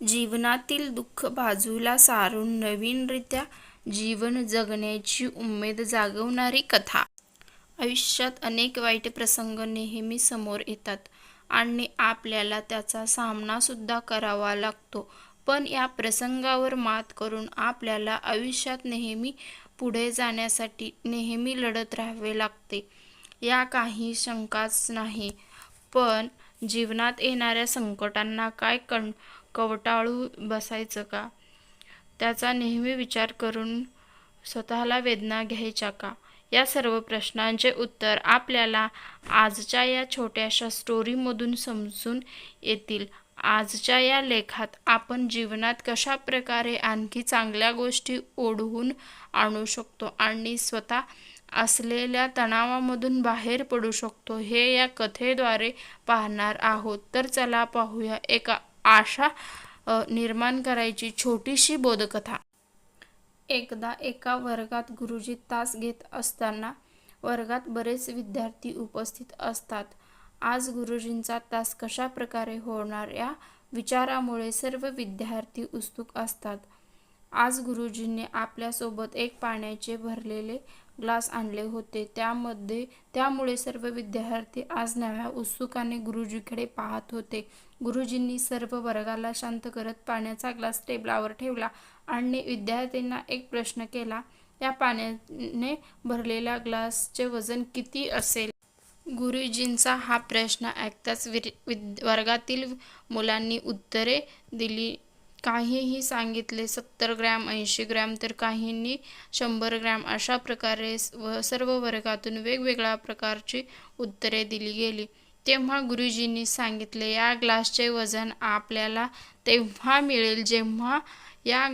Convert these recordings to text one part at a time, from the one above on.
जीवनातील दुःख बाजूला सारून नवीनरित्या जीवन जगण्याची उमेद जागवणारी कथा. आयुष्यात अनेक वाईट प्रसंग नेहमी समोर येतात आणि आपल्याला त्याचा सामनासुद्धा करावा लागतो. पण या प्रसंगावर मात करून आपल्याला आयुष्यात नेहमी पुढे जाण्यासाठी नेहमी लढत राहावे लागते, या काही शंकाच नाही. पण जीवनात येणाऱ्या संकटांना काय कवटाळू बसायचं का? त्याचा नेहमी विचार करून स्वतःला वेदना घ्यायच्या का? या सर्व प्रश्नांचे उत्तर आपल्याला आजच्या या छोट्याशा स्टोरीमधून समजून येतील. आजच्या या लेखात आपण जीवनात कशा प्रकारे आणखी चांगल्या गोष्टी ओढवून आणू शकतो आणि स्वतः असलेल्या तणावामधून बाहेर पडू शकतो, हे या कथेद्वारे पाहणार आहोत. तर चला पाहूया एका आशा निर्माण करायची छोटीशी बोधकथा. एकदा एका वर्गात गुरुजी तास घेत असताना वर्गात बरेच विद्यार्थी उपस्थित असतात. आज गुरुजींचा तास कशा प्रकारे होणार या विचारामुळे सर्व विद्यार्थी उत्सुक असतात. आज गुरुजींनी आपल्यासोबत एक पाण्याचे भरलेले ग्लास आणले होते. त्यामुळे सर्व विद्यार्थी आज नव्या उत्सुकाने गुरुजींकडे पाहत होते. गुरुजींनी सर्व वर्गाला शांत करत पाण्याचा ग्लास टेबलावर ठेवला आणि विद्यार्थ्यांना एक प्रश्न केला. या पाण्याने भरलेल्या ग्लासचे वजन किती असेल? गुरुजींचा हा प्रश्न ऐकताच वर्गातील मुलांनी उत्तरे दिली. काहींनी सांगितले 70 ग्रॅम, 80 ग्रॅम, तर काहींनी 100 ग्रॅम. अशा प्रकारे सर्व वर्गातून वेगवेगळ्या प्रकारची उत्तरे दिली गेली. तेव्हा गुरुजींनी सांगितले, या ग्लासचे वजन आपल्याला तेव्हा मिळेल जेव्हा या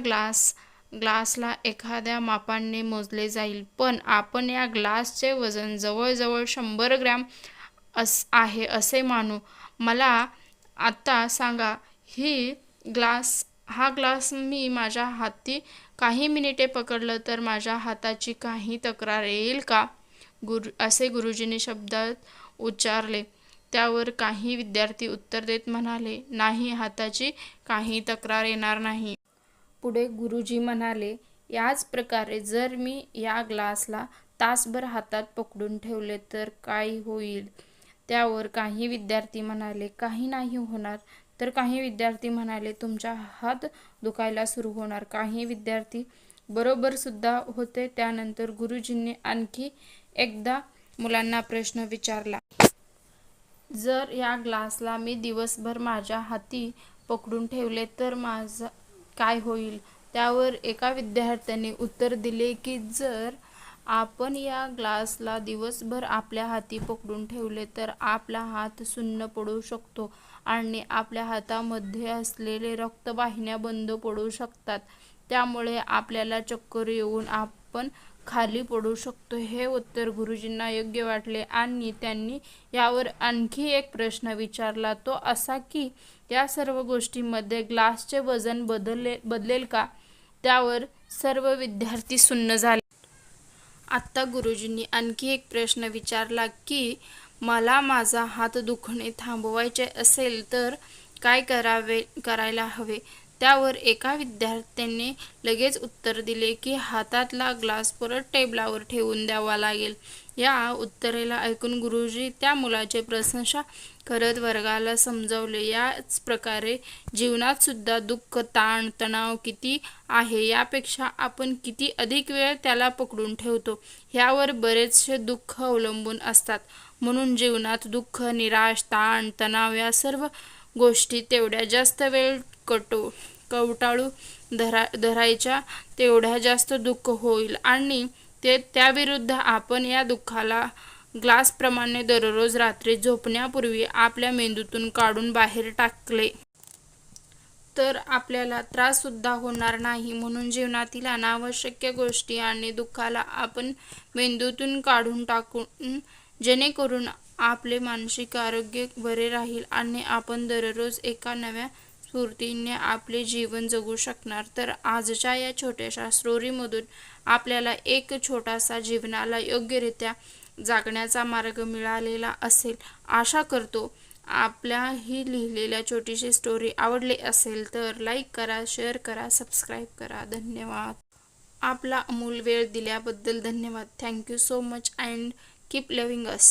ग्लासला एखाद्या मापाने मोजले जाईल. पण आपण या ग्लासचे वजन जवळजवळ 100 ग्रॅम आहे असे मानू. मला आता सांगा, हा ग्लास मी माझ्या हाती काही मिनिटे पकडलं तर माझ्या हाताची काही तक्रार येईल का? असे गुरुजींनी शब्दात उच्चारले. त्यावर काही विद्यार्थी उत्तर देत म्हणाले, नाही, हाताची काही तक्रार येणार नाही. पुढे गुरुजी म्हणाले, याच प्रकारे जर मी या ग्लासला तासभर हातात पकडून ठेवले तर काय होईल? त्यावर काही विद्यार्थी म्हणाले, काही नाही होणार. तर काही विद्यार्थी म्हणाले, तुमचा हात दुखायला सुरू होणार. काही विद्यार्थी बरोबर सुद्धा होते. त्यानंतर गुरुजींनी आणखी एकदा मुलांना प्रश्न विचारला, जर या ग्लासला मी दिवसभर माझ्या हाती पकडून ठेवले तर माझं काय होईल? त्यावर एका विद्यार्थ्याने उत्तर दिले की जर आपण या ग्लासला दिवसभर आपल्या हाती पकडून ठेवले तर आपला हात सुन्न पडू शकतो आणि आपल्या हातामध्ये असलेले रक्तवाहिन्या बंद पडू शकतात. त्यामुळे आपल्याला चक्कर येऊन आपण खाली पडू शकतो. हे उत्तर गुरुजींना योग्य वाटले आणि त्यांनी यावर आणखी एक प्रश्न विचारला, तो असा की या सर्व गोष्टींमध्ये ग्लासचे वजन बदलेल का? त्यावर सर्व विद्यार्थी सुन्न झाले. आत्ता गुरुजींनी आणखी एक प्रश्न विचारला की मला माझा हात दुखणे थांबवायचे असेल तर काय करायला हवे? त्यावर एका विद्यार्थ्याने लगेच उत्तर दिले की हातातला ग्लास परत टेबलावर ठेवून द्यावा लागेल. या उत्तरेला ऐकून गुरुजी त्या मुलाची प्रशंसा करत वर्गाला समजावले, याच प्रकारे जीवनात सुद्धा दुःख, ताण, तणाव किती आहे यापेक्षा आपण किती अधिक वेळ त्याला पकडून ठेवतो ह्यावर बरेचसे दुःख अवलंबून असतात. म्हणून जीवनात दुःख, निराश, ताण, तणाव या सर्व गोष्टी तेवढ्या जास्त वेळ कवटाळू धरायच्या तेवढ्या जास्त दुःख होईल आणि त्याविरुद्ध आपण या दुःखाला ग्लासप्रमाणे दररोज रात्री झोपण्यापूर्वी आपल्या मेंदूतून काढून बाहेर टाकले तर आपल्याला त्रास सुद्धा होणार नाही. म्हणून जीवनातील अनावश्यक गोष्टी आणि दुःखाला आपण मेंदूतून काढून टाकून जेणेकरून आपले मानसिक आरोग्य बरे राहील आणि आपण दररोज एका नव्या स्फूर्तीने आपले जीवन जगू शकणार. तर आजच्या या छोट्याशा स्टोरीमधून आपल्याला एक छोटासा जीवनाला योग्यरित्या जगण्याचा मार्ग मिळालेला असेल आशा करतो. आपल्या ही लिहिलेल्या छोटीशी स्टोरी आवडली असेल तर लाईक करा, शेअर करा, सबस्क्राईब करा. धन्यवाद. आपला अमूल्य वेळ दिल्याबद्दल धन्यवाद. Thank you so much and keep loving us.